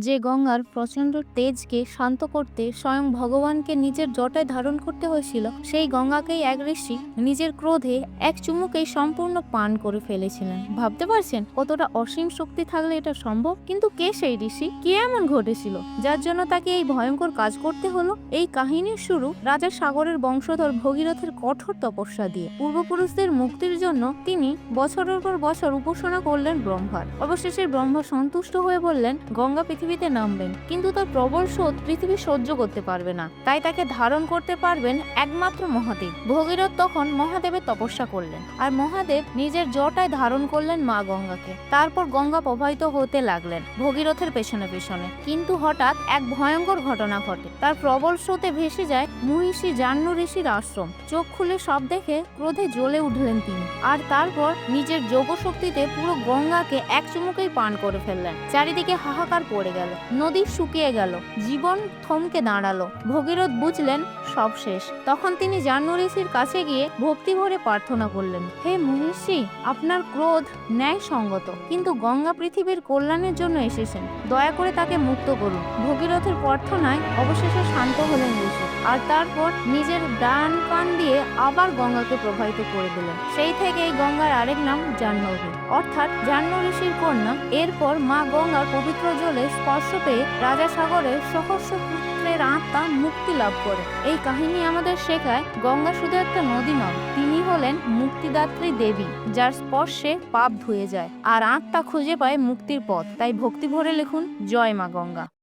যে গঙ্গার প্রচণ্ড তেজকে শান্ত করতে স্বয়ং ভগবানকে নিজের জটায় ধারণ করতে হয়েছিল, সেই গঙ্গাকেই এক ঋষি নিজের ক্রোধে এক চুমুকেই সম্পূর্ণ পান করে ফেলেছিলেন। ভাবতে পারছেন কতটা অসীম শক্তি থাকলে এটা সম্ভব? কিন্তু কে সেই ঋষি? কি এমন ঘটেছিল যার জন্য তাকে এই ভয়ঙ্কর কাজ করতে হলো? এই কাহিনীর শুরু রাজা সাগরের বংশধর ভগীরথের কঠোর তপস্যা দিয়ে। পূর্বপুরুষদের মুক্তির জন্য তিনি বছরের পর বছর উপাসনা করলেন ব্রহ্মার। অবশেষে ব্রহ্মা সন্তুষ্ট হয়ে বললেন গঙ্গা পৃথিবীতে নামবেন, কিন্তু তার প্রবল স্রোত পৃথিবী সহ্য করতে পারবে না, তাই তাকে ধারণ করতে পারবেন একমাত্র মহাদেব। ভগীরথ তখন মহাদেবের তপস্যা করলেন, আর মহাদেব নিজের জটায় ধারণ করলেন মা গঙ্গাকে। তারপর গঙ্গা প্রবাহিত হতে লাগলেন ভগীরথের পেছনে পেছনে। কিন্তু হঠাৎ এক ভয়ঙ্কর ঘটনা ঘটে। তার প্রবল স্রোতে ভেসে যায় মহিষী জাহ্নু ঋষির আশ্রম। চোখ খুলে সব দেখে ক্রোধে জ্বলে উঠলেন তিনি, আর তারপর নিজের যোগ শক্তিতে পুরো গঙ্গাকে এক চুমুকেই পান করে ফেললেন। চারিদিকে হাহাকার পড়ে গেল, নদী শুকিয়ে গেল, জীবন থমকে দাঁড়ালো। ভগীরথ বুঝলেন সব শেষ। তখন তিনি জাহ্নু ঋষির কাছে গিয়ে ভক্তি ভরে প্রার্থনা করলেন, হে মহিষী, আপনার ক্রোধ ন্যায় সঙ্গত, কিন্তু গঙ্গা পৃথিবীর কল্যাণের জন্য এসেছেন, দয়া করে তাকে মুক্ত করুন। ভগীরথের প্রার্থনায় অবশেষে শান্ত হলেন ঋষি, আর তারপর নিজের ডান কান দিয়ে আবার গঙ্গাকে প্রবাহিত করে দিলেন। সেই থেকে এই গঙ্গার আরেক নাম জাহ্নবী, অর্থাৎ জাহ্নু ঋষির কন্যা। এরপর মা গঙ্গার পবিত্র জলে স্পর্শ পেয়ে রাজা সাগরের সহস্র পুত্রের আত্মা মুক্তি লাভ করে। এই কাহিনী আমাদের শেখায় গঙ্গা শুধু একটা নদী নয়, তিনি হলেন মুক্তিদাত্রী দেবী, যার স্পর্শে পাপ ধুয়ে যায় আর আত্মা খুঁজে পায় মুক্তির পথ। তাই ভক্তি ভরে লিখুন, জয় মা গঙ্গা।